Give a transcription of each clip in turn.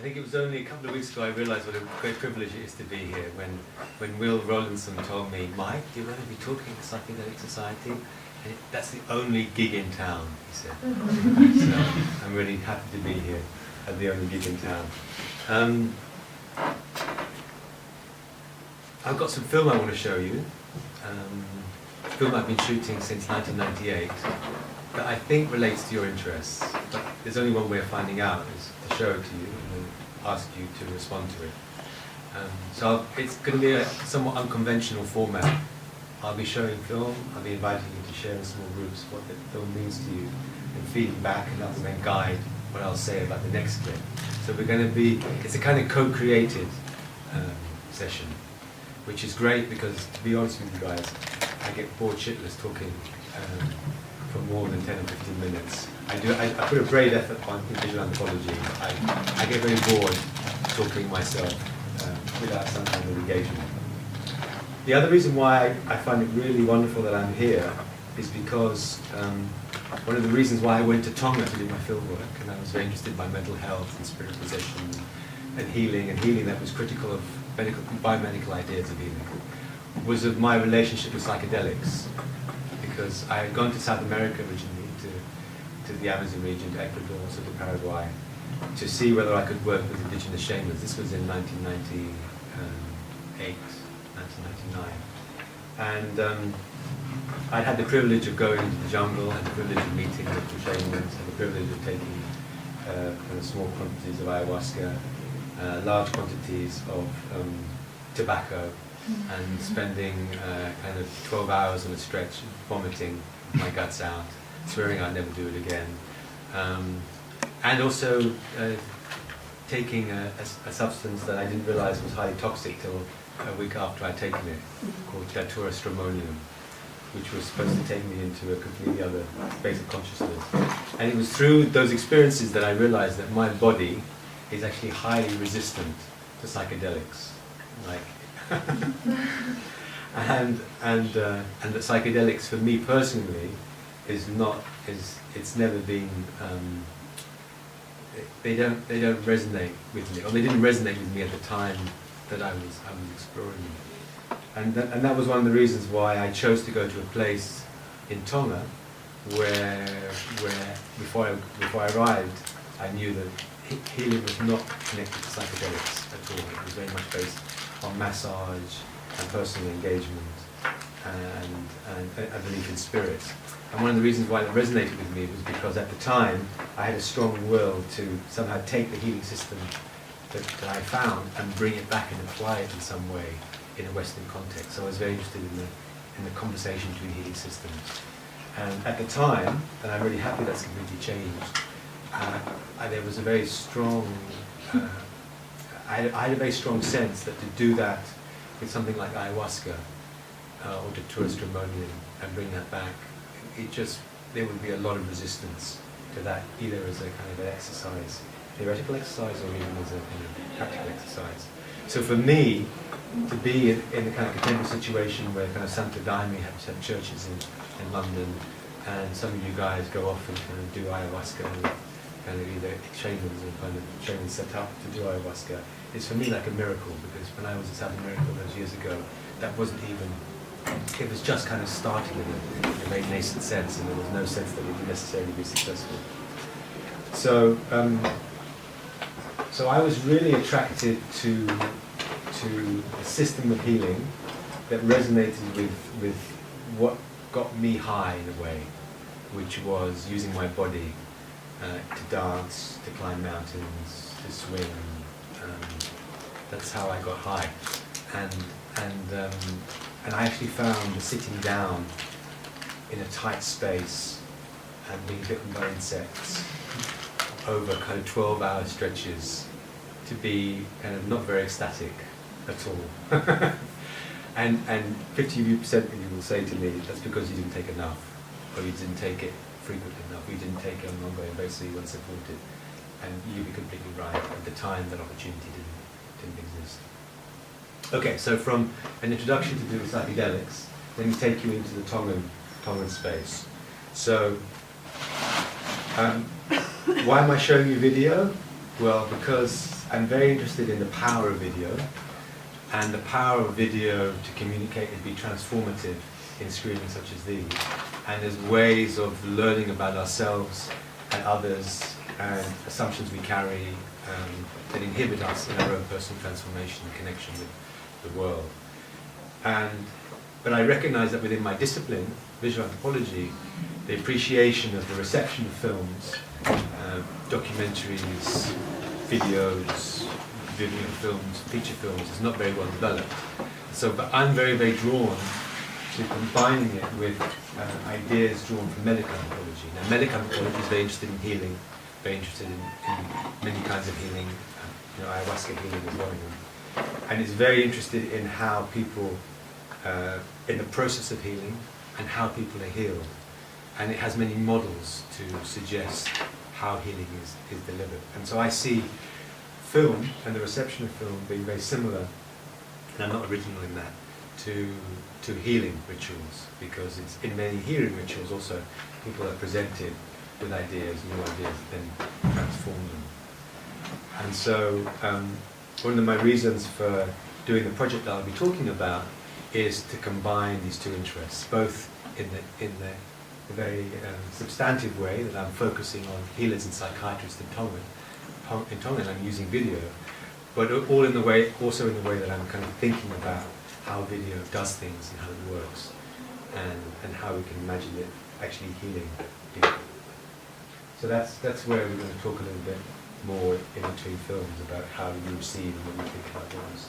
think it was only a couple of weeks ago I realised what a great privilege it is to be here. When Will Rowlandson told me, Mike, do you want to be talking at the Psychedelic Society? And that's the only gig in town, he said. So I'm really happy to be here at the only gig in town. I've got some film I want to show you. A film I've been shooting since 1998 that I think relates to your interests. But there's only one way of finding out, is to show it to you and then ask you to respond to it. So it's going to be a somewhat unconventional format. I'll be showing film, I'll be inviting you to share in small groups what the film means to you, and feeding back, and that will then guide what I'll say about the next clip. So we're going to be, it's a kind of co-created session, which is great because, to be honest with you guys, I get bored shitless talking for more than 10 or 15 minutes. I put a great effort on visual anthropology. I get very bored talking myself without some kind of engagement. The other reason why I find it really wonderful that I'm here is because one of the reasons why I went to Tonga to do my field work, and I was very interested by mental health and spirit possession and healing that was critical of biomedical ideas of healing, was of my relationship with psychedelics. Because I had gone to South America originally, to the Amazon region, to Ecuador, also to Paraguay, to see whether I could work with indigenous shamans. This was in 1998. 1999, and I'd had the privilege of going into the jungle, had the privilege of meeting local shamans, had the privilege of taking kind of small quantities of ayahuasca, large quantities of tobacco, and spending kind of 12 hours on a stretch, vomiting my guts out, swearing I'd never do it again, and also taking a substance that I didn't realize was highly toxic till a week after I'd taken it, called datura stramonium, which was supposed to take me into a completely other space of consciousness. And it was through those experiences that I realized that my body is actually highly resistant to psychedelics, and that psychedelics for me personally it's never been. They don't resonate with me, or they didn't resonate with me at the time that I was exploring them. And that was one of the reasons why I chose to go to a place in Tonga where before I arrived, I knew that healing was not connected to psychedelics at all. It was very much based on massage and personal engagement and a belief in spirit. And one of the reasons why it resonated with me was because at the time I had a strong will to somehow take the healing system that I found and bring it back and apply it in some way in a Western context. So I was very interested in the conversation between healing systems. And at the time, and I'm really happy that's completely changed, there was a very strong, I had a very strong sense that to do that with something like ayahuasca or datura stramonium and bring that back, there would be a lot of resistance to that, either as a kind of an exercise, theoretical exercise, or even as a practical exercise. So for me, to be in a kind of contemporary situation where kind of Santo Daime have churches in London, and some of you guys go off and kind of do ayahuasca, and kind of either shamans or kind of shamans set up to do ayahuasca, it's for me like a miracle, because when I was in South America those years ago, that wasn't even, it was just kind of starting in a very nascent sense, and there was no sense that it would necessarily be successful. So I was really attracted to a system of healing that resonated with what got me high in a way, which was using my body to dance, to climb mountains, to swim. That's how I got high, and I actually found sitting down in a tight space and being bitten by insects over kind of 12-hour stretches to be kind of not very ecstatic at all. and 50% of you will say to me, that's because you didn't take enough, or you didn't take it frequently enough, you didn't take it on an ongoing basis, you weren't supported. And you'd be completely right. At the time, that opportunity didn't exist. Okay, so from an introduction to do with psychedelics, let me take you into the Tongan space. So, why am I showing you video? Well, because I'm very interested in the power of video, and the power of video to communicate and be transformative in screenings such as these, and as ways of learning about ourselves and others and assumptions we carry that inhibit us in our own personal transformation and connection with the world. But I recognize that within my discipline, visual anthropology, the appreciation of the reception of films, documentaries, videos, video films, feature films is not very well developed. So, but I'm very, very drawn to combining it with ideas drawn from medical anthropology. Now, medical anthropology is very interested in healing, very interested in many kinds of healing, ayahuasca healing is one of them. And it's very interested in how people, in the process of healing, and how people are healed. And it has many models to suggest how healing is delivered. And so I see film and the reception of film being very similar, and I'm not original in that, to healing rituals, because it's in many healing rituals also people are presented with ideas, new ideas, then transform them. And so one of my reasons for doing the project that I'll be talking about is to combine these two interests, both in the very substantive way that I'm focusing on healers and psychiatrists in Tonga, and I'm using video, but all in the way, also in the way that I'm kind of thinking about how video does things and how it works, and how we can imagine it actually healing people. So that's where we're going to talk a little bit more in between films about how you receive and what you think about films.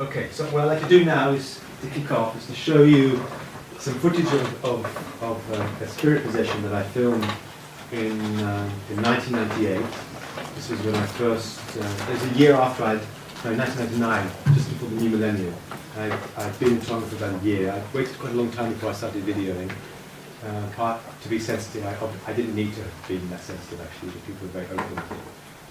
Okay, so what I'd like to do now is to kick off, is to show you some footage of a spirit possession that I filmed in 1998. This was when I first, it was a year after 1999, just before the new millennium. I'd been in Tonga for about a year. I waited quite a long time before I started videoing. Part to be sensitive, I didn't need to be that sensitive actually, but people were very open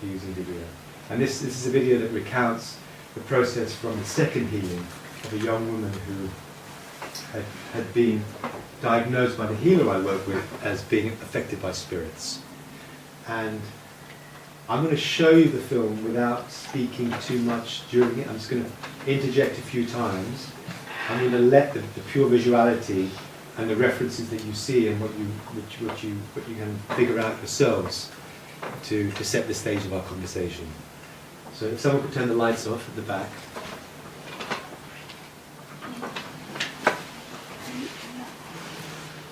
to using video. And this is a video that recounts the process from the second healing of a young woman who had been diagnosed by the healer I work with as being affected by spirits. And I'm going to show you the film without speaking too much during it. I'm just going to interject a few times. I'm going to let the pure visuality and the references that you see and what you can figure out yourselves to set the stage of our conversation. So if someone could turn the lights off at the back.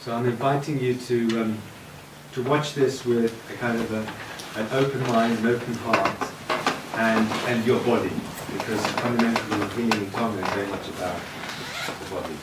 So I'm inviting you to watch this with a kind of an open mind, an open heart, and your body, because fundamentally healing in Tonga is very much about the body.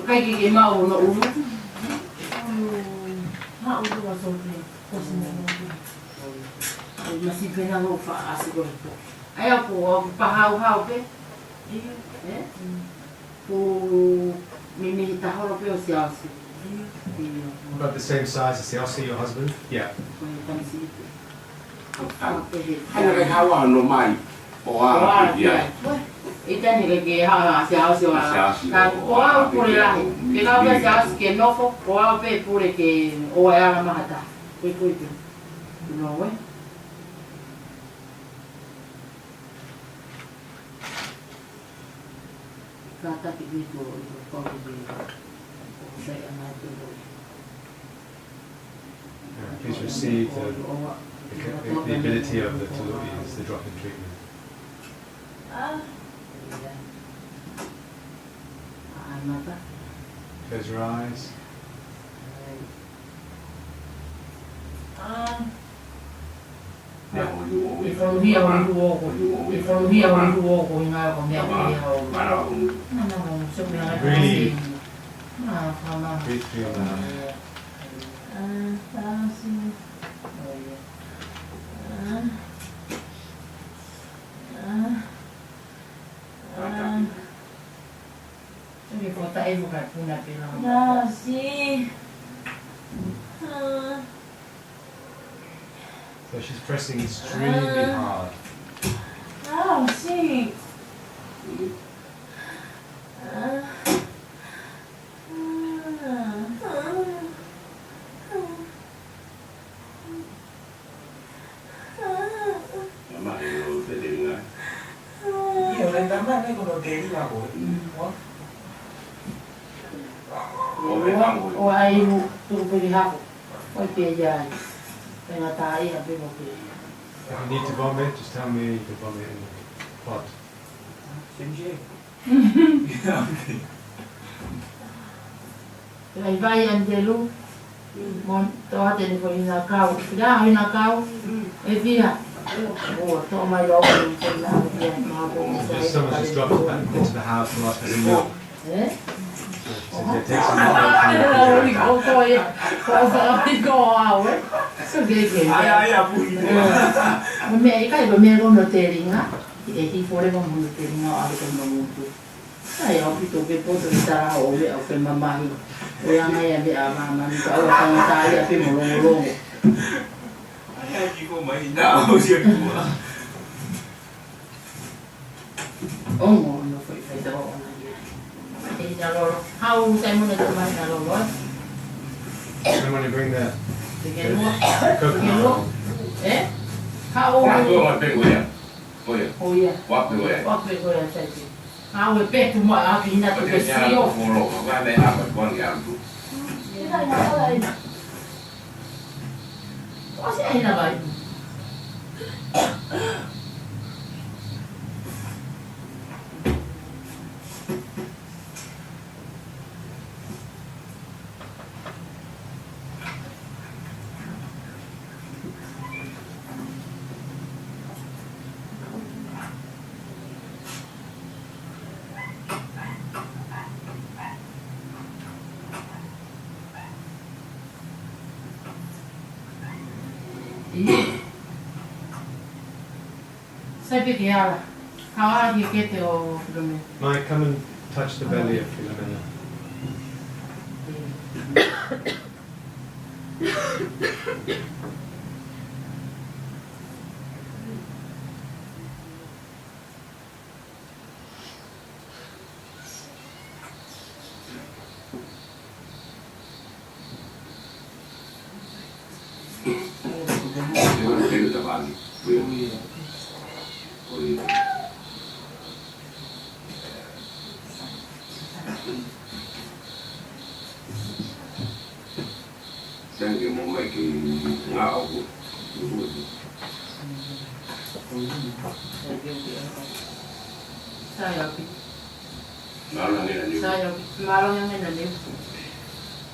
Kaikki ke mau no ulu. Ha ulu wa so ke. Masih pena no fa asiko. Aya ko pa hau pe. Eh? Ko mimi ta holo pe o siasi. About the same size as the Aussie, your husband? Yeah. Hai hawa no mai. Oa ya. Ita ni ke ha siasi wa. Na oa pure la. Ke ka ba siasi ke nofo, oa pe pure ke oa ala mahata. Ko ko ite. No we. Kata ki ko ko Please receive the ability of the Tuluis, the drop-in treatment. Close your eyes. Really breathe through your mouth. So she's pressing extremely hard. Oh, see. O ai tu pili hapo. O pe ya. Tenga tai hapo mo. If you need to vomit, just tell me you can vomit in the pot. Vai vai Angelo. Mon toa telefone na kau. Ya ina kau. E via. Oh, toma yo con la via ma po. Someone just dropped it back into the house and asked for some milk. Eh? So she takes some milk. Me kai me go no teringa. E ti fore go mo teringa a ko no mutu. Ai o pito ke poto ta o le o pe mamai. O ya mai be a mama ni ka o ta ta ya pe mo lo. Ai ki ko mai na o sia ku. O mo no foi feito o na dia. E da lo. How sai mo na to mai na lo. Someone to bring the coconut. Eh? How Wa pe go ya. Oh yeah. Wa pe go ya. Wa pe go ya sai. How we pe tu mo a ki na to ke si o. Wa me ha ko kon ya tu. O se ai na vai. Mike, come and touch the belly of Philomena.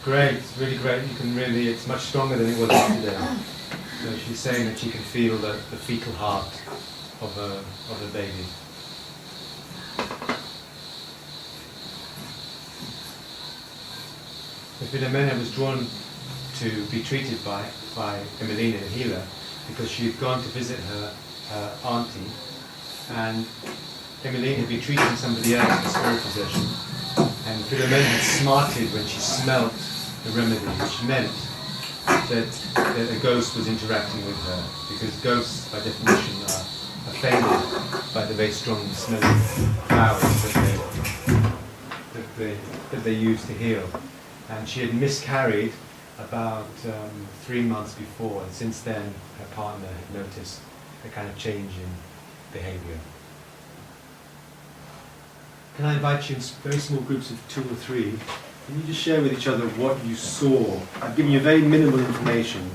Great, it's really great. You can really, it's much stronger than it was yesterday. So she's saying that she can feel the fetal heart of the baby. Filomena was drawn to be treated by Emelina, the healer, because she had gone to visit her auntie, and Emelina had been treating somebody else for spirit possession, and Filomena had smarted when she smelt the remedy, which meant that a ghost was interacting with her, because ghosts, by definition, are offended by the very strong smelling flowers that they use to heal. And she had miscarried about 3 months before, and since then her partner had noticed a kind of change in behaviour. Can I invite you in very small groups of 2 or 3? Can you just share with each other what you saw? I've given you very minimal information,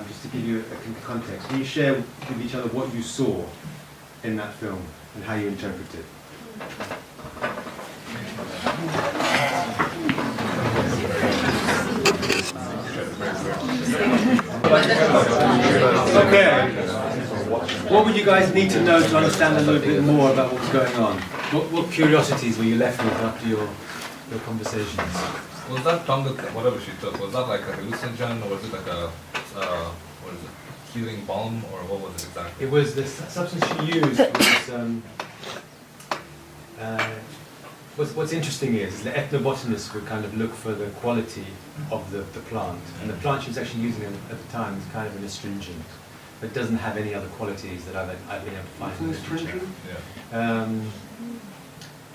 just to give you a context. Can you share with each other what you saw in that film and how you interpret it? Okay. What would you guys need to know to understand a little bit more about what's going on? What curiosities were you left with after your conversations? Was that Tonga, whatever she took, was that like a hallucinogen, or was it like a, what is it, healing balm, or what was it exactly? It was the substance she used what's interesting is the ethnobotanists would kind of look for the quality of the plant, and the plant she was actually using at the time is kind of an astringent, but doesn't have any other qualities that I've been able to find in the literature. Yeah.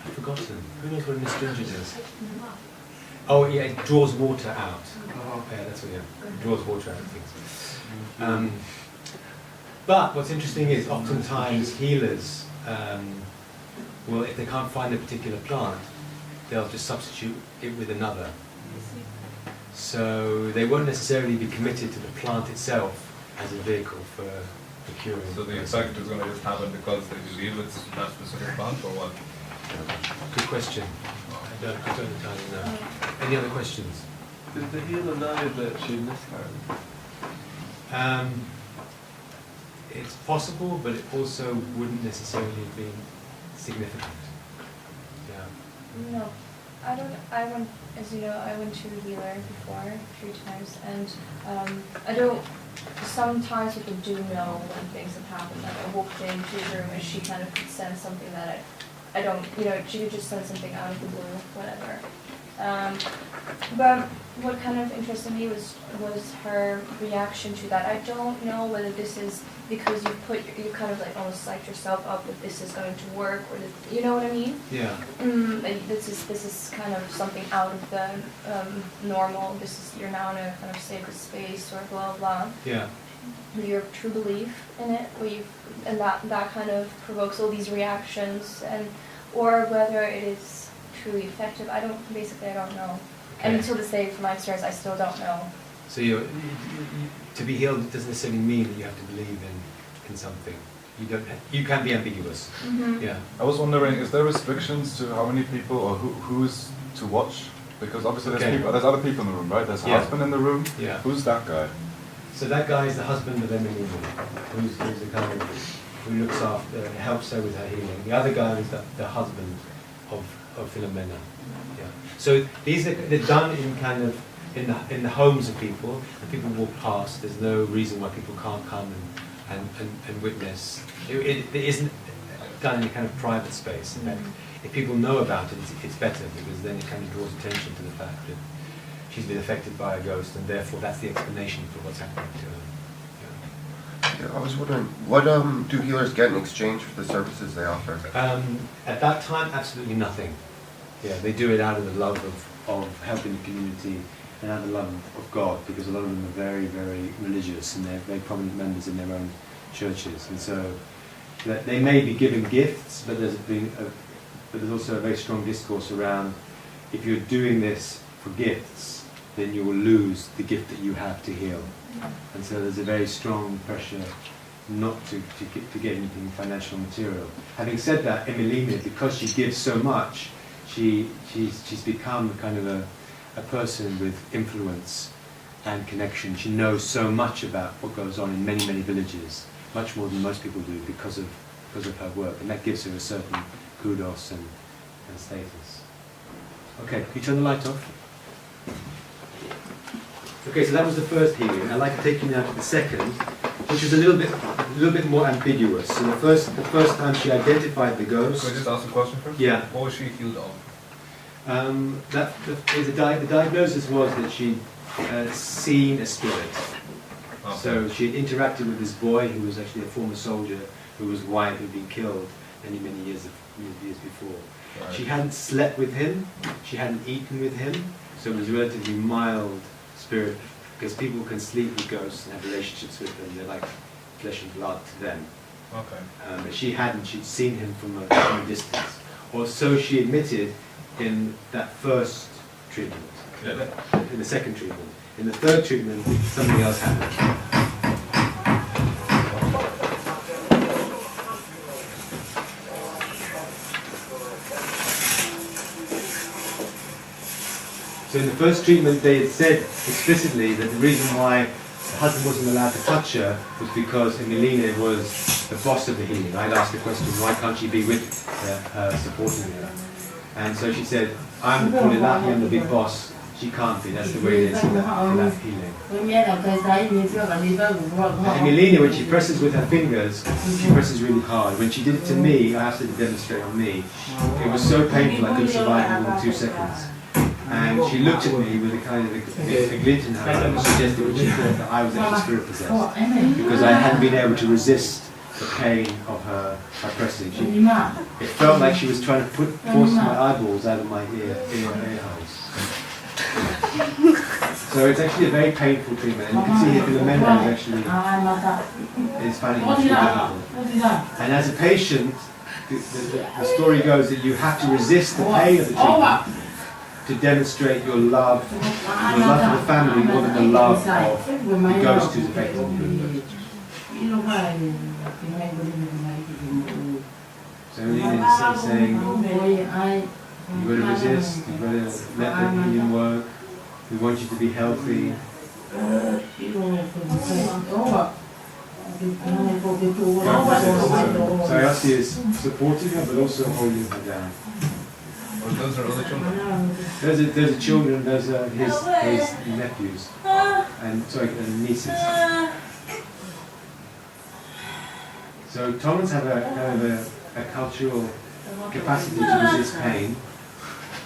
I've forgotten. Who knows what an astringent is? Oh yeah, it draws water out. Oh, yeah, that's what. Yeah, it draws water out of things. But what's interesting is oftentimes healers, well, if they can't find a particular plant, they'll just substitute it with another. So they won't necessarily be committed to the plant itself as a vehicle for curing. So the effect is going to just happen because they believe it's that specific plant, or what? Good question. I don't entirely know. Any other questions? Did the healer know that she miscarried? It's possible, but it also wouldn't necessarily have been significant. Yeah. No, I don't. I went, as you know, I went to a healer before a few times, and I don't. Sometimes people do know when things have happened. Like I walked into the room and she kind of could sense something that I don't. You know, she could just sense something out of the blue, whatever. But what kind of interested me was her reaction to that. I don't know whether this is because you kind of like almost psyched yourself up that this is going to work, or that, you know what I mean? Yeah. Like this is kind of something out of the normal. You're now in a kind of sacred space, or blah blah. Yeah. Your true belief in it, and that kind of provokes all these reactions, or whether it is truly effective. I don't know. Okay. And until this day, from my experience, I still don't know. So to be healed doesn't necessarily mean that you have to believe in something. You can be ambiguous. Mm-hmm. Yeah. I was wondering, is there restrictions to how many people or who's to watch? Because obviously there's other people in the room, right? There's a husband in the room. Yeah. Who's that guy? So that guy is the husband of Emily, who's the kind of who looks after, helps her with her healing. The other guy is the husband of Filomena. Yeah. So they're done in kind of in the homes of people, and people walk past. There's no reason why people can't come and witness. It isn't done in a kind of private space. In fact, if people know about it, it's better, because then it kind of draws attention to the fact that she's been affected by a ghost, and therefore that's the explanation for what's happening to her. Yeah, I was wondering, what do healers get in exchange for the services they offer? At that time, absolutely nothing. Yeah, they do it out of the love of helping the community and out of the love of God, because a lot of them are very, very religious, and they're very prominent members in their own churches, and so they may be given gifts, but there's also a very strong discourse around, if you're doing this for gifts, then you will lose the gift that you have to heal. And so there's a very strong pressure not to get anything financial or material. Having said that, Emelina, because she gives so much, she's become kind of a person with influence and connection. She knows so much about what goes on in many, many villages, much more than most people do, because of her work, and that gives her a certain kudos and status. Okay, can you turn the light off? Okay, so that was the first healing. I'd like to take you now to the second, which is a little bit more ambiguous. So the first time she identified the ghost. Can I just ask a question first? Yeah. What was she healed of? The diagnosis was that she'd seen a spirit. Okay. So she had interacted with this boy who was actually a former soldier who was white, who'd been killed many years before. Right. She hadn't slept with him, she hadn't eaten with him, so it was a relatively mild spirit, because people can sleep with ghosts and have relationships with them, they're like flesh and blood to them. Okay. But she hadn't, she'd seen him from a distance. Or so she admitted in that first treatment, in the second treatment. In the third treatment, something else happened. So in the first treatment, they had said explicitly that the reason why the husband wasn't allowed to touch her was because Emilina was the boss of the healing. I'd asked the question, why can't she be with her, supporting her? And so she said, I'm Pulilaki, I'm the big boss. She can't be, that's the way it is in that healing. Emilina, when she presses with her fingers, she presses really hard. When she did it to me, I asked her to demonstrate on me. It was so painful I couldn't survive more than 2 seconds. And she looked at me with a kind of a glint in her eye, and suggested that she thought that I was actually spirit possessed, because I hadn't been able to resist the pain of her pressing. It felt like she was trying to force my eyeballs out of my ear holes. So it's actually a very painful treatment, and you can see here Philomena is finding it much more difficult. And as a patient, the story goes that you have to resist the pain of the treatment to demonstrate your love for the family more than the love of the ghost who's affecting you. So Emilina is saying, you've got to resist, you've got to let the healing work, we want you to be healthy. So I ask you is supporting her but also holding her down. Or those are other children? Those are children, those are his nephews, and nieces. So Tongans have a cultural capacity to resist pain.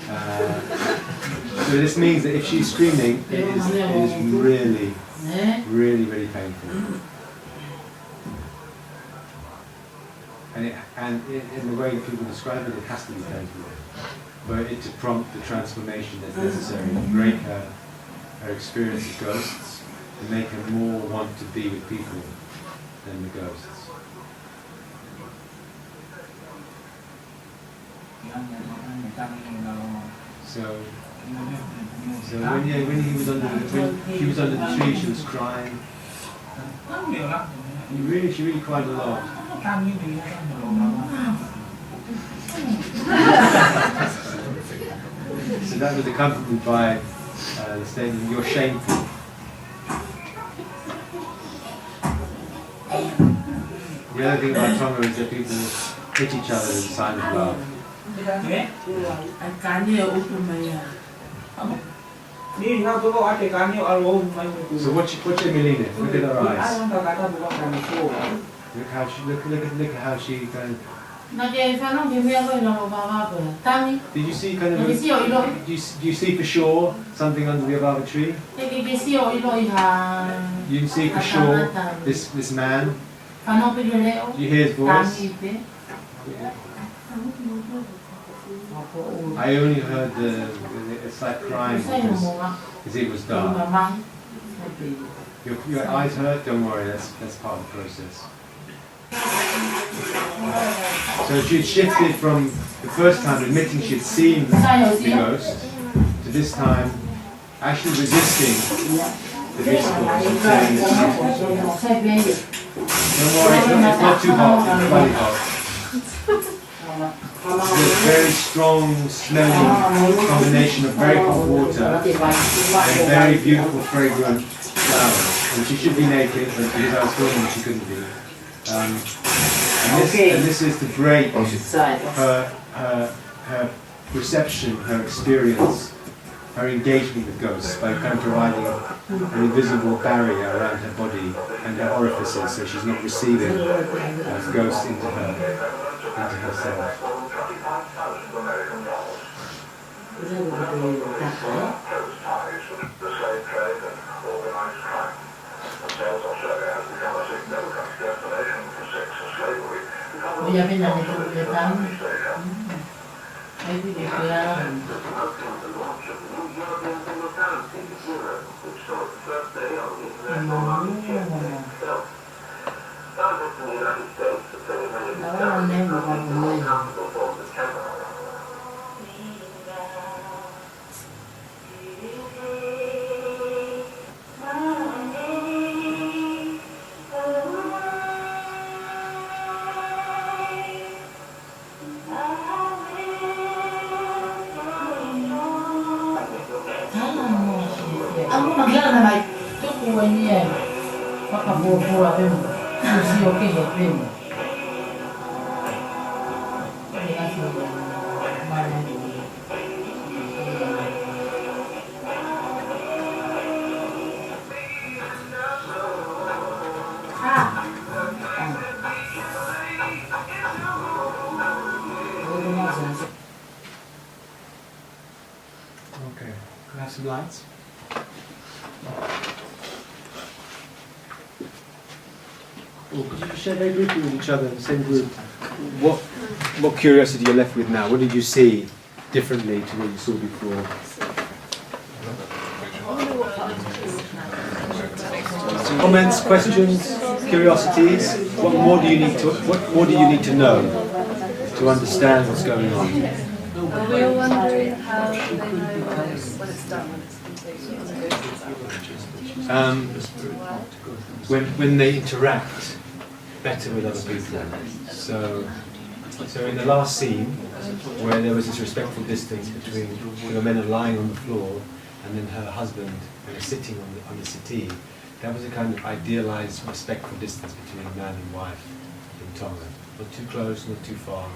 So this means that if she's screaming, it is really, really painful. And in the way that people describe it, it has to be painful for it to prompt the transformation that's necessary to break her experience of ghosts, to make her more want to be with people than the ghosts. So when she was under the tree, she was crying. She really cried a lot. So that was accompanied by the statement, "You're shameful." The other thing about Tonga is that people hit each other as a sign of love. So watch Emilina. Look at her eyes. Look at how she kind of. Did you see kind of? Do you see for sure something under the avava tree? You can see for sure this man. Do you hear his voice? Yeah. I only heard it's like crying because it was dark. Your eyes hurt? Don't worry, that's part of the process. So she had shifted from the first time admitting she had seen the ghost to this time actually resisting the visible and saying that don't worry, it's not too hot, it's quite hot. It's a very strong, smelling combination of very hot water and very beautiful, fragrant flowers. And she should be naked, but because I was filming, she couldn't be. And this is to break her perception, her experience her engagement with ghosts by kind of providing an invisible barrier around her body and her orifices, so she's not receiving ghosts into herself. Aku magla na mai tu ko ni eh. Pakabobo abe mo. Si okay abe mo. Okay, can I have some lights? Well, could you share very briefly with each other, the same group, what curiosity you're left with now? What did you see differently to what you saw before? Comments, questions, curiosities? What more do you need to know to understand what's going on? We were wondering how they know when it's done, when it's complete. When they interact better with other people. So in the last scene, where there was this respectful distance between the men are lying on the floor and then her husband sitting on the settee, that was a kind of idealized respectful distance between man and wife in Tonga. Not too close, not too far,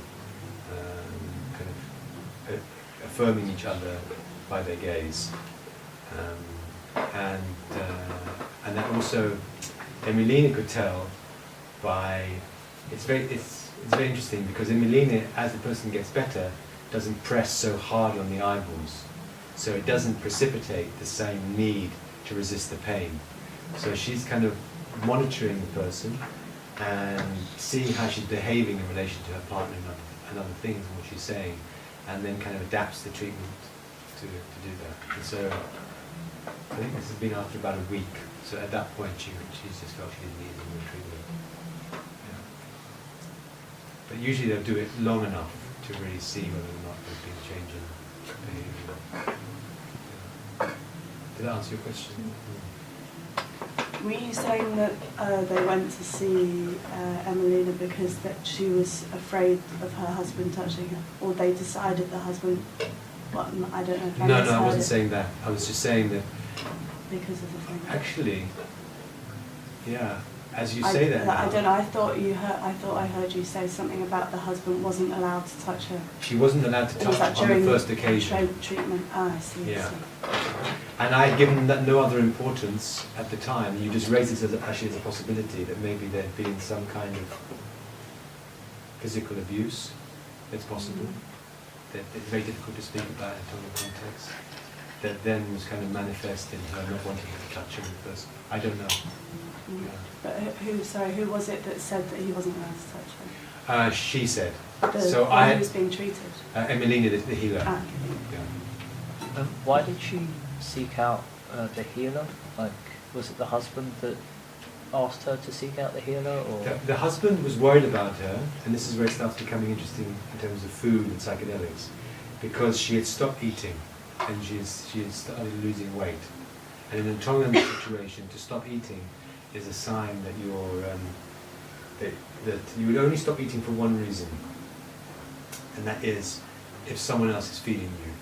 kind of affirming each other by their gaze. And that also Emilina could tell by, it's very interesting because Emilina, as the person gets better, doesn't press so hard on the eyeballs, so it doesn't precipitate the same need to resist the pain. So she's kind of monitoring the person and seeing how she's behaving in relation to her partner and other things and what she's saying, and then kind of adapts the treatment to do that. And so I think this has been after about a week. So at that point, she just felt she didn't need any more treatment. Yeah. But usually they'll do it long enough to really see whether or not there's been a change in behaviour. Yeah. Did that answer your question? Were you saying that they went to see Emelina because that she was afraid of her husband touching her, or they decided the husband? Well, I don't know if I No, I wasn't saying that. I was just saying that. Because of the thing. Actually, yeah. As you say that. I don't know. I thought I heard you say something about the husband wasn't allowed to touch her. She wasn't allowed to touch her on the first occasion. Treatment. Ah, I see. Yeah. And I had given that no other importance at the time. You just raised this actually as a possibility that maybe there'd been some kind of physical abuse. It's possible. That it's very difficult to speak about in Tonga context. That then was kind of manifest in her not wanting to touch him first. I don't know. Yeah. But who was it that said that he wasn't allowed to touch her? She said. Who was being treated? Emilina, the healer. Ah, Yeah. Why did she seek out the healer? Like, was it the husband that asked her to seek out the healer, or? The husband was worried about her, and this is where it starts becoming interesting in terms of food and psychedelics, because she had stopped eating and she had started losing weight. And in a Tongan situation, to stop eating is a sign that that you would only stop eating for one reason, and that is if someone else is feeding you.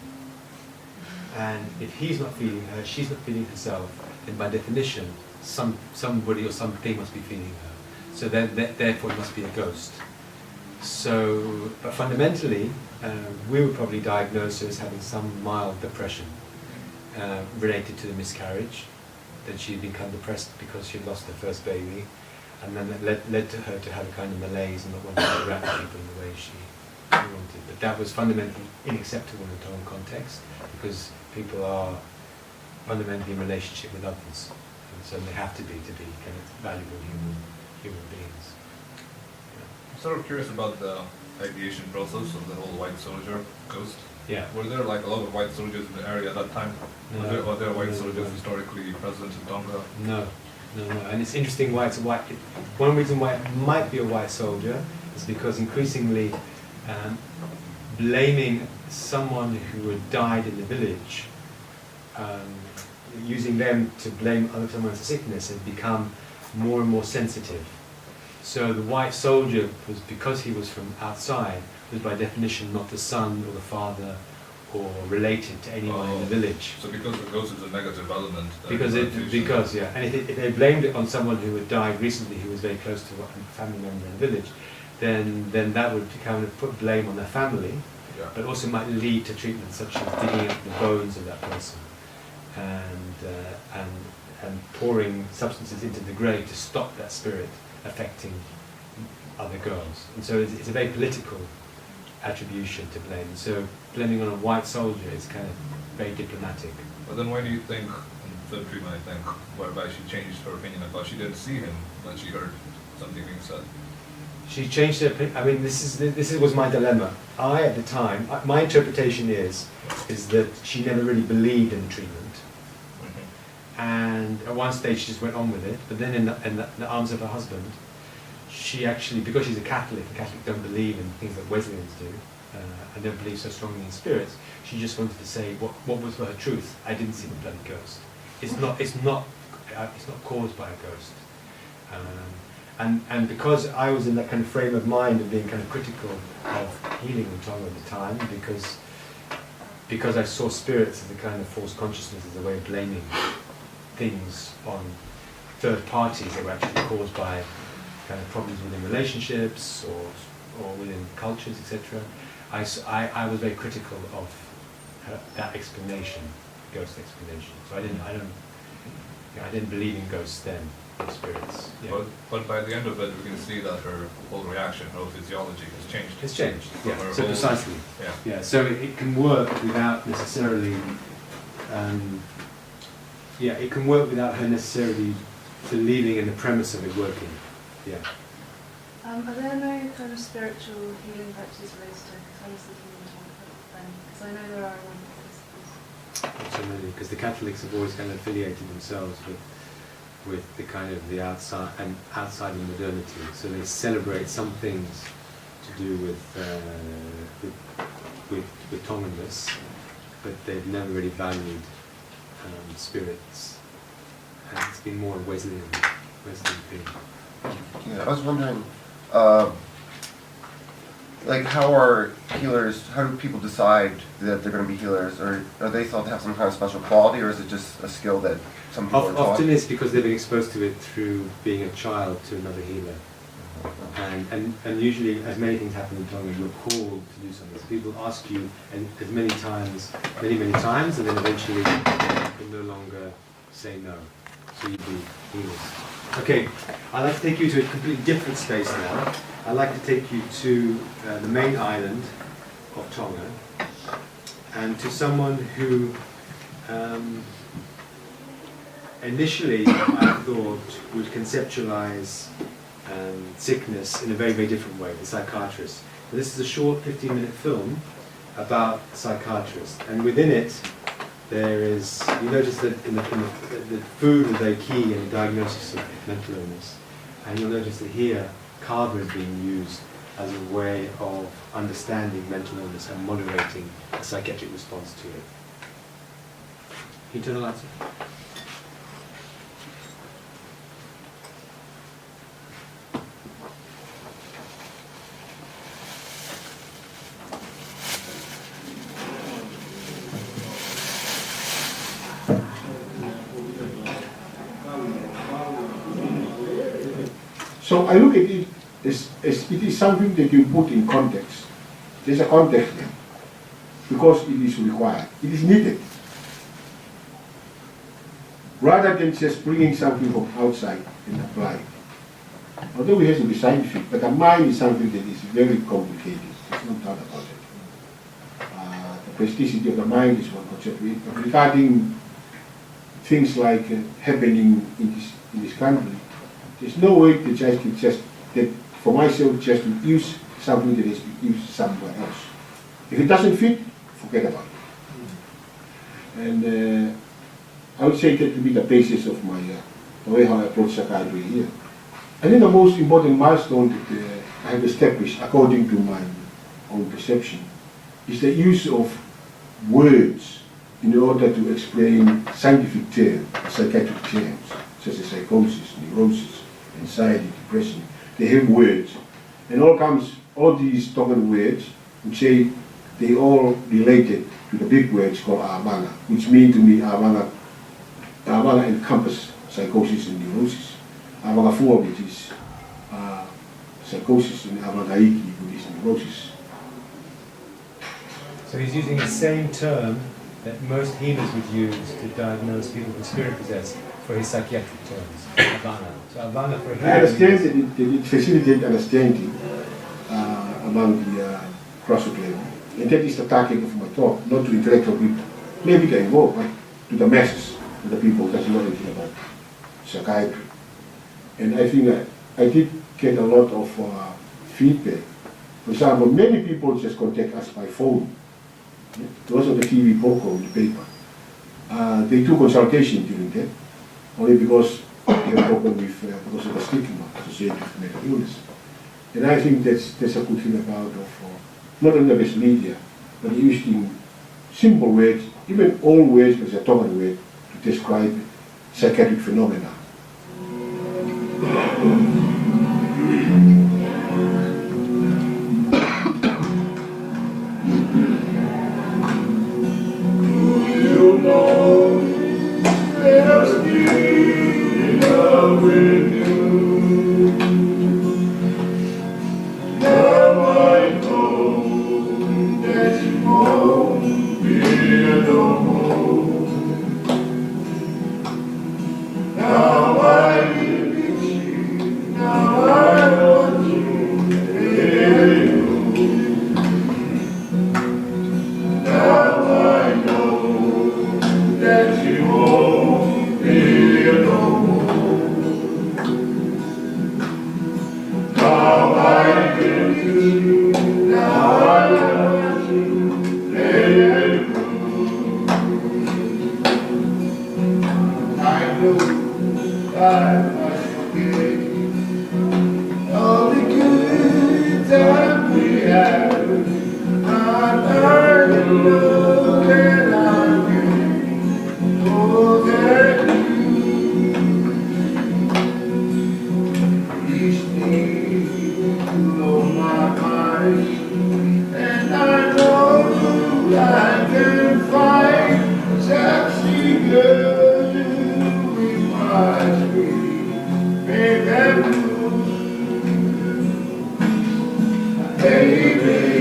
And if he's not feeding her, she's not feeding herself, then by definition, somebody or something must be feeding her. So therefore it must be a ghost. So, but fundamentally, we would probably diagnose her as having some mild depression. related to the miscarriage. Then she'd become depressed because she'd lost her first baby, and then that led to her to have a kind of malaise and not wanting to interact with people in the way she wanted. But that was fundamentally unacceptable in the Tongan context, because people are fundamentally in relationship with others, and so they have to be kind of valuable human beings. I'm sort of curious about the ideation process of the whole white soldier ghost. Yeah. Were there like a lot of white soldiers in the area at that time? No. Were there white soldiers historically present in Tonga? No. And it's interesting why it's a white. One reason why it might be a white soldier is because increasingly blaming someone who had died in the village, using them to blame other someone's sickness, has become more and more sensitive. So the white soldier was, because he was from outside, was by definition not the son or the father or related to anyone in the village. So because the ghost is a negative element. And if they blamed it on someone who had died recently, who was very close to a family member in the village, then that would kind of put blame on their family, but also might lead to treatments such as digging up the bones of that person and pouring substances into the grave to stop that spirit affecting other girls. And so it's a very political attribution to blame. So blaming on a white soldier is kind of very diplomatic. But then why do you think, in film treatment I think, whereby she changed her opinion about she didn't see him, but she heard something being said? She changed her opinion. I mean, this was my dilemma. At the time, my interpretation is that she never really believed in the treatment. And at one stage she just went on with it, but then in the arms of her husband, she actually, because she's a Catholic, and Catholics don't believe in things that Wesleyans do, and don't believe so strongly in spirits, she just wanted to say what was for her truth. I didn't see the bloody ghost. It's not caused by a ghost. And because I was in that kind of frame of mind of being kind of critical of healing in Tonga at the time, because I saw spirits as a kind of false consciousness, as a way of blaming things on third parties that were actually caused by kind of problems within relationships or within cultures, etc. I was very critical of that explanation, ghost explanation. So I didn't believe in ghosts then, or spirits. Yeah. But by the end of it, we can see that her whole reaction, her whole physiology has changed. It's changed. Yeah. So precisely. Yeah. Yeah. So it can work without necessarily. It can work without her necessarily believing in the premise of it working. Yeah. Are there no kind of spiritual healing practices related to it? I was thinking because I know there are in principles. Absolutely, because the Catholics have always kind of affiliated themselves with the kind of the outside of modernity. So they celebrate some things to do with Tonganness, but they've never really valued spirits. And it's been more Wesleyan thing. Yeah, I was wondering, how do people decide that they're going to be healers? Or are they thought to have some kind of special quality, or is it just a skill that some people are taught? Often it's because they've been exposed to it through being a child to another healer. And usually, as many things happen in Tonga, you're called to do something. So people ask you as many times, and then eventually you no longer say no. So you do healers. Okay, I'd like to take you to a completely different space now. I'd like to take you to the main island of Tonga, and to someone who initially I thought would conceptualize sickness in a very, very different way, the psychiatrist. But this is a short 15-minute film about a psychiatrist, and within it there is, you notice that the food is very key in the diagnosis of mental illness, and you'll notice that here kava is being used as a way of understanding mental illness and moderating a psychiatric response to it. Can you turn the lights on? So I look at it as it is something that you put in context. There's a context there, because it is required. It is needed. rather than just bringing something from outside and apply it. Although it has to be scientific, but the mind is something that is very complicated. There's no doubt about it. The plasticity of the mind is one concept. Regarding things like happening in this country, there's no way that I can just, that for myself, just to use something that is used somewhere else. If it doesn't fit, forget about it. And I would say that would be the basis of my, the way how I approach psychiatry here. I think the most important milestone that I have established, according to my own perception, is the use of words in order to explain scientific terms, psychiatric terms, such as psychosis, neurosis, anxiety, depression. They have words. And all these Tongan words, which say they all related to the big words called Amana, which mean to me Amana encompass psychosis and neurosis. Amana Fua, which is psychosis, and Amana Iki, which is neurosis. So he's using the same term that most healers would use to diagnose people with spirit possessed for his psychiatric terms, Avana. So Avana for healer. I understand that it facilitates understanding among the grassroots level. And that is the target of my talk, not to intellectual people. Maybe get involved, but to the masses, to the people that know anything about psychiatry. And I think that I did get a lot of feedback. For example, many people just contact us by phone. There was on the TV program, the paper. They do consultation during that, only because they have a problem with, because of the stigma associated with mental illness. And I think that's a good thing about not only the mass media, but using simple words, even old words, but it's a Tongan word, to describe psychiatric phenomena. You know, there's still love with you. Now I know that you won't be alone. Now I live in you. Now I want you. Now I know that you won't be alone. Now I live in you. Now I want you. I know I must forget all the good time we had. I know that I'm good for that you still on my mind, and I know I can find sexy girl with my sweet baby blue, baby blue.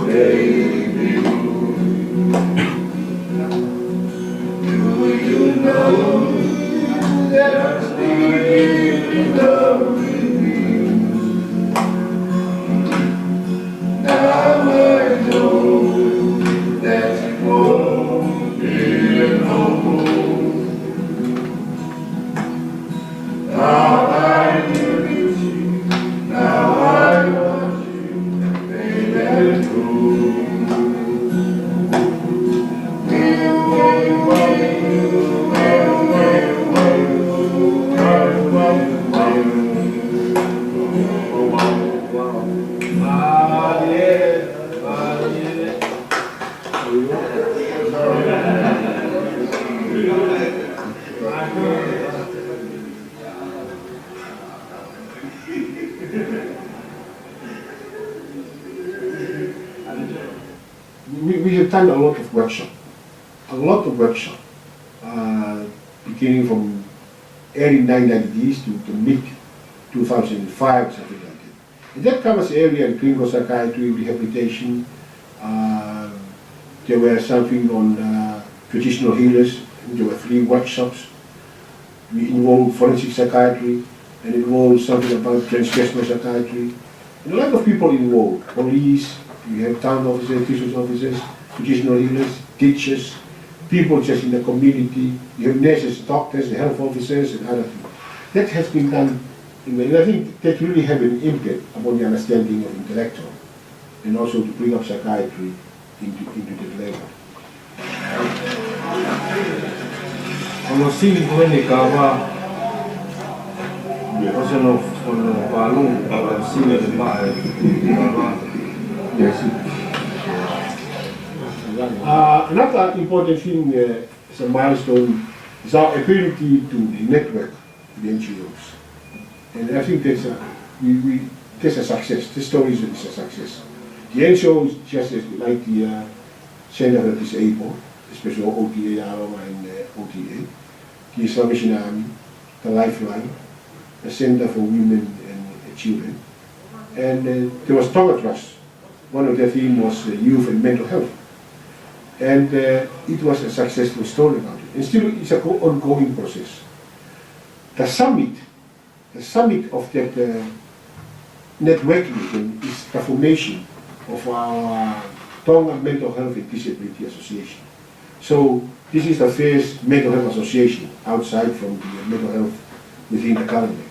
Baby, do you know that I'm still in love with you? Now I know that you won't be alone. Now I live with you. Now I want you, baby. We have done a lot of workshops, beginning from early 1990s to mid 2005, something like that. And that covers area in clinical psychiatry, rehabilitation. There were something on traditional healers. There were 3 workshops. We involved forensic psychiatry and involved something about transpersonal psychiatry. And a lot of people involved. Police, we have town officers, district officers, traditional healers, teachers, people just in the community. You have nurses, doctors, health officers, and other things. That has been done, and I think that really had an impact upon the understanding of intellectual, and also to bring up psychiatry into that level. Ono sili ko ni kawa o se no ono palu o sili de ba kawa Yes. Another important thing as a milestone is our ability to network the NGOs. And I think that's that's a success. This story is a success. The NGOs, just as like the Center for the Disabled, especially OTA, and OTA, the Salvation Army, the Lifeline, the Center for Women and Children. And there was Tonga Trust. One of their themes was youth and mental health. And it was a successful story about it. And still it's an ongoing process. The summit of that networking is the formation of our Tonga Mental Health and Disability Association. So this is the first mental health association outside from the mental health within the colony.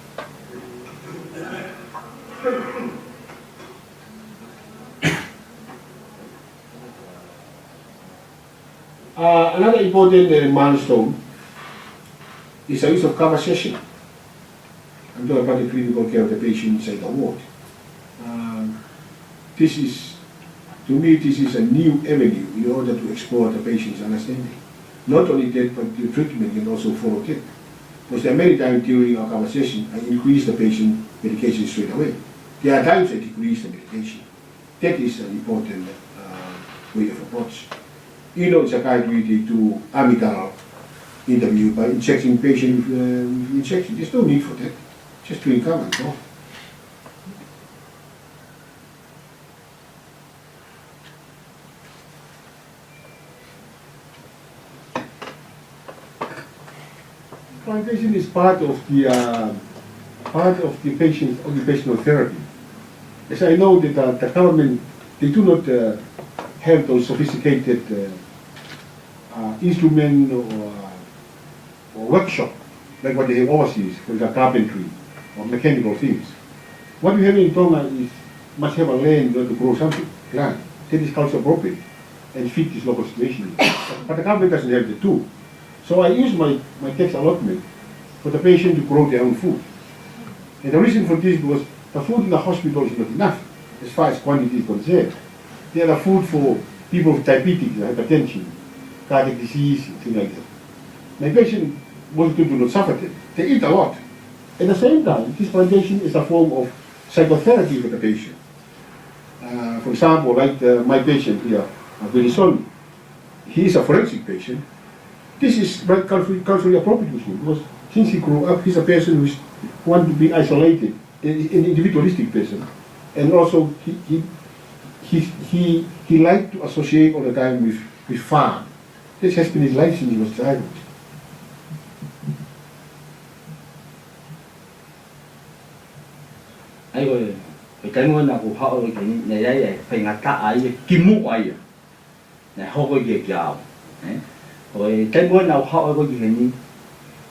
Another important milestone is the use of conversation. I'm talking about the clinical care of the patient inside the ward. This is, to me, this is a new avenue in order to explore the patient's understanding. Not only that, but the treatment can also follow that. Because there are many times during our conversation, I increase the patient medication straight away. There are times I decrease the medication. That is an important way of approach. You know, psychiatry, they do amical interview by injecting patient with injection. There's no need for that. Just doing cover and go. Plantation is part of the patient's occupational therapy. As I know that the government, they do not have those sophisticated instrument or workshop like what they have overseas, for example, carpentry or mechanical things. What we have in Tonga is must have a land to grow something, plant. That is culture appropriate and fit this local situation. But the government doesn't have the tool. So I use my tax allotment for the patient to grow their own food. And the reason for this was the food in the hospital is not enough as far as quantity is concerned. They are the food for people with diabetes, hypertension, cardiac disease, things like that. My patient wanted to do not suffer that. They eat a lot. At the same time, this plantation is a form of psychotherapy for the patient. For example, like my patient here, Wilson, he is a forensic patient. This is culturally appropriate with him because since he grew up, he's a person who wants to be isolated, an individualistic person, and also he liked to associate all the time with farm. This has been his life since he was childhood. Ai ơi, cái ngôn là của họ cái này đây phải ngắt cả ai kim mũ ai này họ có gì giàu, rồi cái ngôn nào họ có gì hình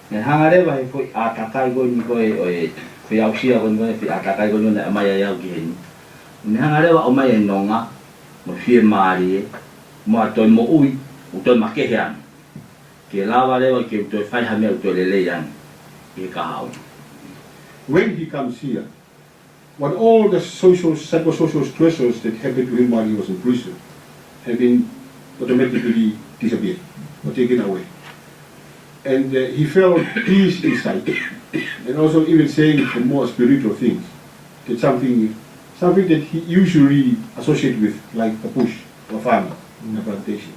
này hàng đấy vậy phải atakai có như vậy, phải học xia con phải atakai có như này mà ya gì hình, này hàng đấy vậy mà ya nong á, mà phía mà tôi mua tôi mặc cái hàng, cái lava đấy vậy cái tôi phải làm cái tôi lấy hàng, cái cao. When he comes here, what all the psychosocial stressors that happened to him while he was in prison have been automatically disappeared or taken away. And he felt peace inside, and also even saying for more spiritual things, that something that he usually associated with, like a bush or farming in a plantation,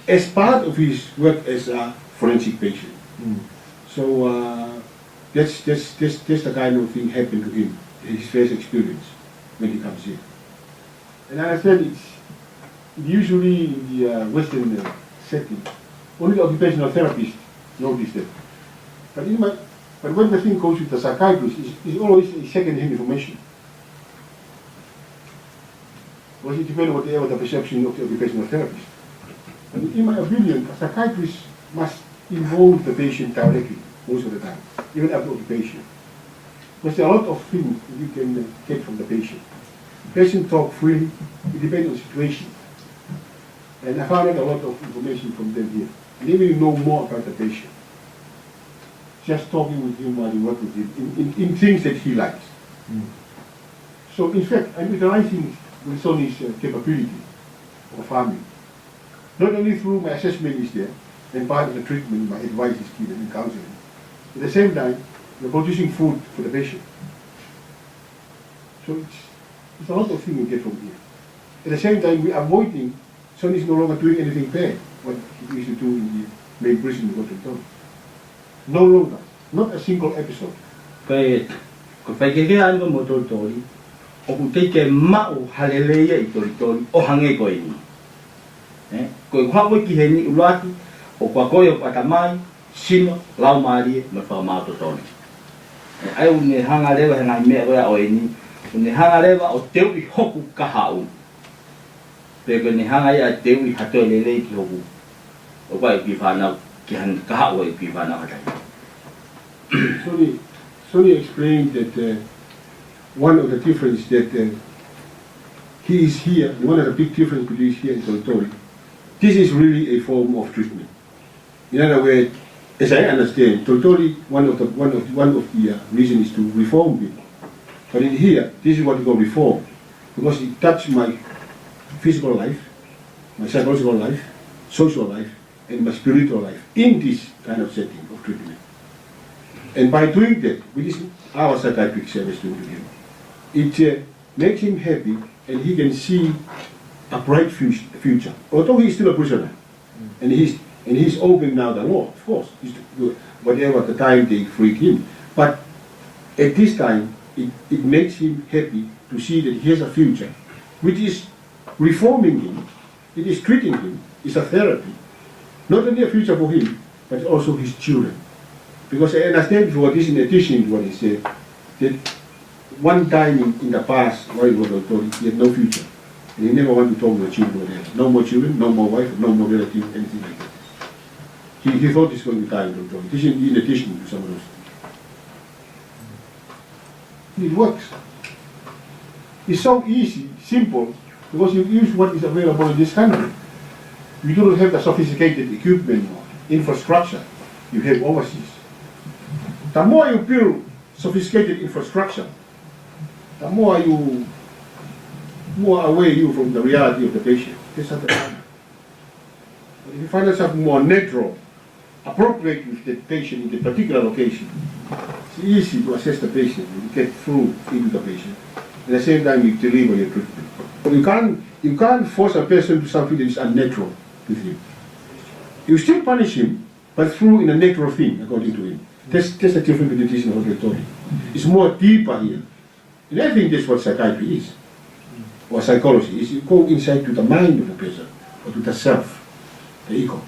as part of his work as a forensic patient. So that's the kind of thing happened to him, his first experience when he comes here. And as I said, it's usually in the Western setting, Only the occupational therapist notice that. But when the thing goes with the psychiatrist, it's always a second-hand information. Because it depends on whatever the perception of the occupational therapist. And in my opinion, a psychiatrist must involve the patient directly most of the time, even after occupation. Because there are a lot of things you can get from the patient. Patient talk freely, it depends on the situation. And I found out a lot of information from them here. And even you know more about the patient. Just talking with him while you work with him in things that he likes. So in fact, I'm utilizing Wilson's capability of farming. Not only through my assessment is there, and part of the treatment, my advice is given in counseling. At the same time, we're producing food for the patient. So it's a lot of things we get from here. At the same time, we're avoiding, Sonny is no longer doing anything bad, what he used to do in the main prison in Washington. No longer, not a single episode. Kaya kaya mo motori, o kung take mau haleleya itori o hange ko ini. Ko kwa ko ki heni ulati o kwa ko yo patamai sino lau mari me fa ma to toni. Ai une hanga lewa hanga me o ini, une hanga lewa o teu I hoku ka hau. Pego ni hanga ya teu I hato lele ki hoku. O kwa ki fa na ki han ka hau ki fa na hata. Sonny explained that one of the differences that he is here, one of the big differences between here and Tonga, this is really a form of treatment. In other words, as I understand, Tonga, one of the reasons is to reform people. But in here, this is what we call reform, because it touched my physical life, my psychological life, social life, and my spiritual life in this kind of setting of treatment. And by doing that, which is our psychiatric service doing to him, it makes him happy and he can see a bright future. Although he's still a prisoner, and he's open now the law, of course, he's whatever the time they freed him. But at this time, it makes him happy to see that he has a future, which is reforming him, it is treating him, it's a therapy. Not only a future for him, but also his children. Because I understand for this in addition to what he said, that one time in the past, while he was a told, he had no future. And he never wanted to talk to the children whatever. No more children, no more wife, no more relative, anything like that. He thought he's going to die in the this in addition to some of those things. It works. It's so easy, simple, because you use what is available in this country. You don't have the sophisticated equipment or infrastructure you have overseas. The more you build sophisticated infrastructure, the more away you from the reality of the patient. That's not the problem. But if you find yourself more natural, appropriate with the patient in the particular location, it's easy to assess the patient, you get through into the patient. At the same time, you deliver your treatment. But you can't force a person to something that is unnatural with him. You still punish him, but through in a natural thing, according to him. That's a different meditation of what we're talking. It's more deeper here. And I think that's what psychiatry is, or psychology is. You go inside to the mind of the person, or to the self, the ego.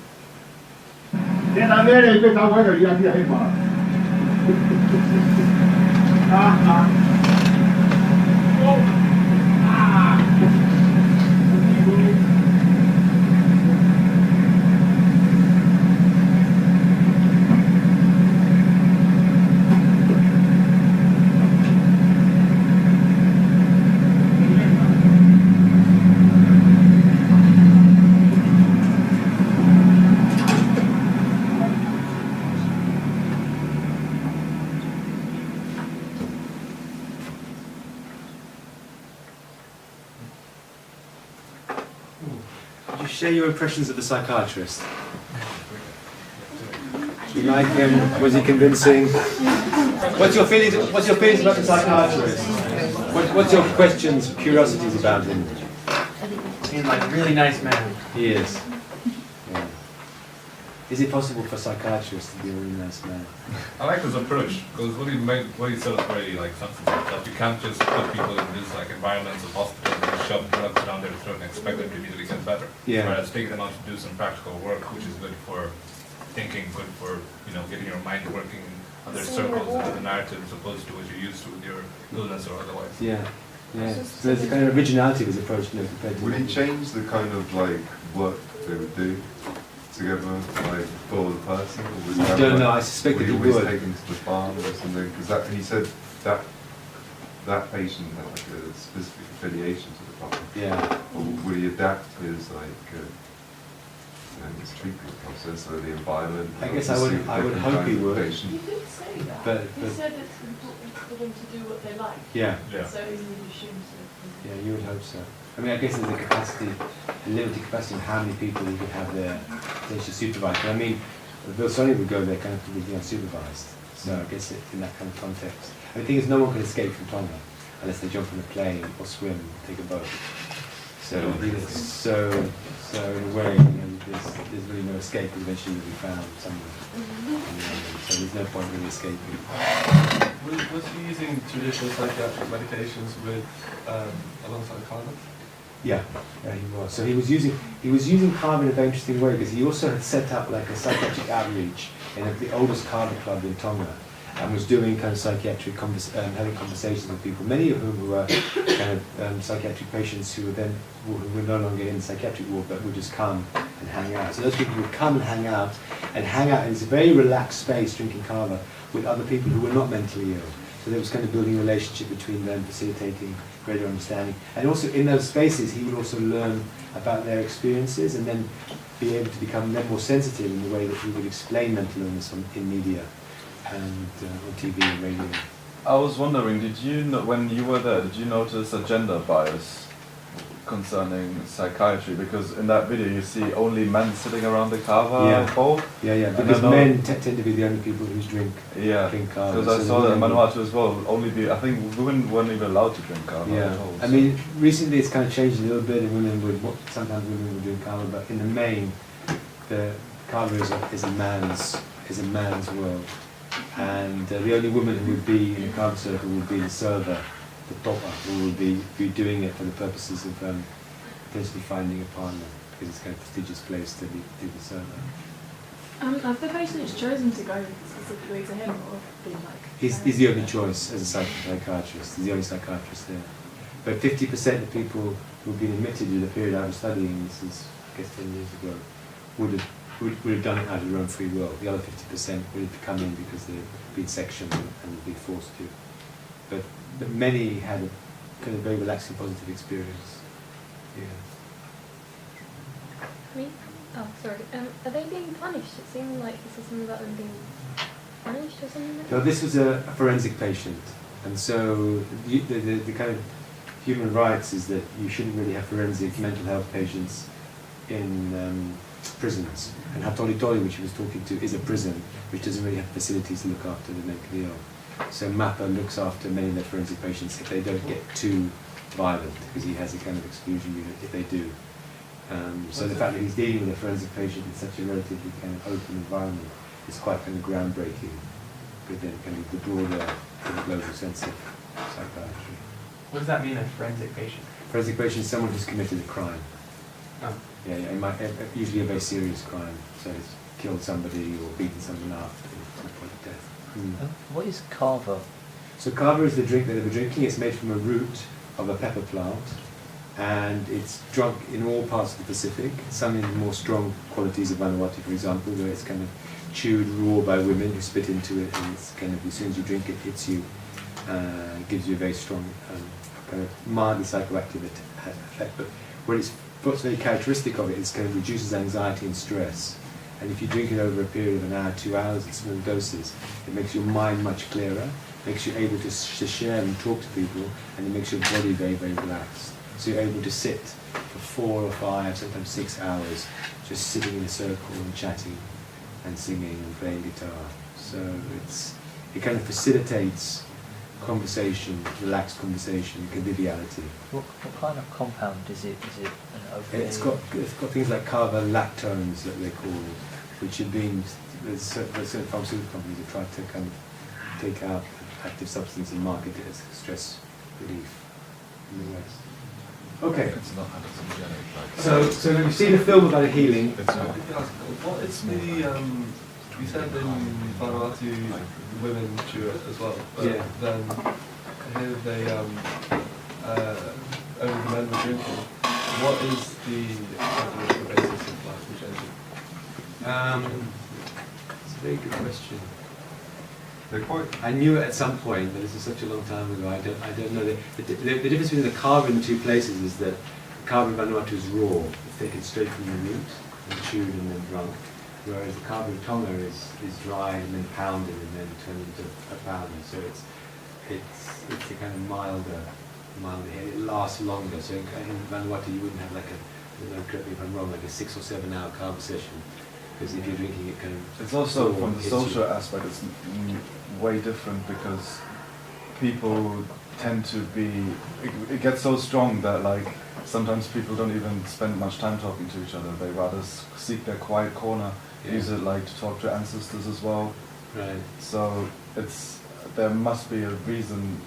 Share your impressions of the psychiatrist. Do you like him? Was he convincing? What's your feelings about the psychiatrist? What's your questions, curiosities about him? Seems like a really nice man. He is. Yeah. Is it possible for psychiatrists to be a really nice man? I like his approach, because what he said is very like sensitive, that you can't just put people in these like environments of hospitals and shove drugs down their throat and expect them to immediately get better. Yeah. Whereas taking them out to do some practical work, which is good for thinking, good for getting your mind working in other circles and other narratives, opposed to what you're used to with your illness or otherwise. Yeah. Yeah. So there's a kind of originality of his approach, compared to. Would he change the kind of like work they would do together, like for the person? Or was I don't know. I suspect that he always would. take him to the farm or something? Because he said that patient had like a specific affiliation to the farm. Yeah. Or would he adapt his his treatment process or the environment? I guess I would hope he would. He did say that. But He said it's important for them to do what they like. Yeah. So he assumes that. Yeah, you would hope so. I mean, I guess there's a limited capacity of how many people you could have there potentially supervised. But I mean, Bill Sonny would go there kind of completely unsupervised. So I guess in that kind of context. And the thing is, no one can escape from Tonga unless they jump on a plane or swim or take a boat. So in a way, there's really no escape, because eventually you'll be found somewhere. So there's no point really escaping. Was he using traditional psychiatric medications with alongside Carver? Yeah, he was. So he was using Carver in a very interesting way, because he also had set up like a psychiatric outreach in the oldest Carver club in Tonga, and was doing kind of psychiatric having conversations with people, many of whom were kind of psychiatric patients who were no longer in the psychiatric ward, but would just come and hang out. So those people would come and hang out in this very relaxed space, drinking Carver with other people who were not mentally ill. So there was kind of building a relationship between them, facilitating greater understanding. And also in those spaces, he would also learn about their experiences and then be able to become then more sensitive in the way that he would explain mental illness in media and on TV and radio. I was wondering, when you were there, did you notice a gender bias concerning psychiatry? Because in that video you see only men sitting around the kava bowl. Yeah, because men tend to be the only people who drink kava. Because I saw that in Vanuatu as well, I think women weren't even allowed to drink kava at all. I mean, recently it's kind of changed a little bit, and sometimes women would drink kava, but in the main, the kava is a man's world. And the only woman who would be in the kava circle would be the server, the topa, who would be doing it for the purposes of potentially finding a partner, because it's kind of a prestigious place to be the server. Have the patients chosen to go specifically to him, or been like? He's the only choice as a psychiatrist. He's the only psychiatrist there. But 50% of people who've been admitted in the period I was studying, this is I guess 10 years ago, would have done it out of their own free will. The other 50% would have come in because they'd been sectioned and would be forced to. But many had a kind of very relaxing, positive experience. Are they being punished? It seemed like he said something about them being punished or something like that. So this was a forensic patient, and so the kind of human rights is that you shouldn't really have forensic mental health patients in prisons. And Hattori Tori, which he was talking to, is a prison which doesn't really have facilities to look after the mentally ill. So MAPA looks after many of their forensic patients if they don't get too violent, because he has a kind of exclusion unit if they do. So the fact that he's dealing with a forensic patient in such a relatively kind of open environment is quite kind of groundbreaking within kind of the broader kind of global sense of psychiatry. What does that mean, a forensic patient? Forensic patient is someone who's committed a crime. Oh. Yeah, usually a very serious crime. So he's killed somebody or beaten someone up to the point of death. What is kava? So kava is the drink that they were drinking. It's made from a root of a pepper plant, and it's drunk in all parts of the Pacific. Some in the more strong qualities of Vanuatu, for example, where it's kind of chewed raw by women who spit into it, and it's kind of, as soon as you drink it, hits you, gives you a very strong, kind of mildly psychoactive effect. But what's very characteristic of it is kind of reduces anxiety and stress. And if you drink it over a period of an hour, 2 hours in small doses, it makes your mind much clearer, makes you able to share and talk to people, and it makes your body very, very relaxed. So you're able to sit for 4 or 5, sometimes 6 hours, just sitting in a circle and chatting and singing and playing guitar. So it kind of facilitates conversation, relaxed conversation, conviviality. What kind of compound is it? Is it an opiate? It's got things like carbolactones that they call, which have been, there's certain pharmaceutical companies that tried to kind of take out active substance and market it as stress relief in the West. Okay. It's not hallucinogenic. Like So you've seen a film about healing. it's not. What is the, you said in Vanuatu women chew it as well, but Yeah. then here they, only the men were drinking. What is the evolutionary basis of hallucinogenic? It's a very good question. I knew it at some point, but this is such a long time ago. I don't know. The difference between the kava in the two places is that the kava in Vanuatu is raw. It's taken straight from the root and chewed and then drunk. Whereas the kava in Tonga is dried and then pounded and then turned into a powder. So it's a kind of milder. It lasts longer. So in Vanuatu you wouldn't have like a, correct me if I'm wrong, like a 6 or 7 hour kava session. Because if you're drinking it kind of... It's also from the social aspect, it's way different because people tend to be, it gets so strong that like sometimes people don't even spend much time talking to each other. They rather seek their quiet corner, use it like to talk to ancestors as well. Right. So there must be a reason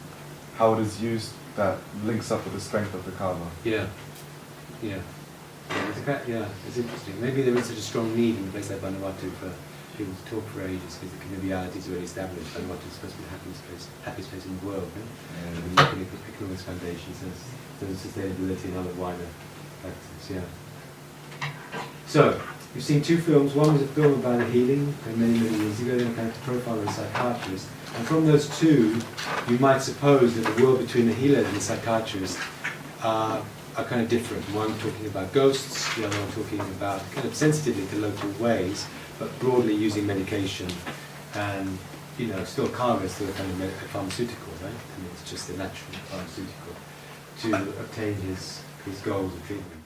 how it is used that links up with the strength of the kava. Yeah. It's interesting. Maybe there is such a strong need in a place like Vanuatu for people to talk for ages because the conviviality is already established. Vanuatu is supposed to be the happiest place in the world. And economic foundations, there's sustainability and other wider factors. So, you've seen 2 films. One was a film about healing many years ago, and a kind of profile of a psychiatrist. And from those 2, you might suppose that the world between the healer and the psychiatrist are kind of different. One talking about ghosts, the other one talking about kind of sensitively to local ways, but broadly using medication. And still kava is still a kind of a pharmaceutical, right? I mean, it's just a natural pharmaceutical to obtain his goals of treatment.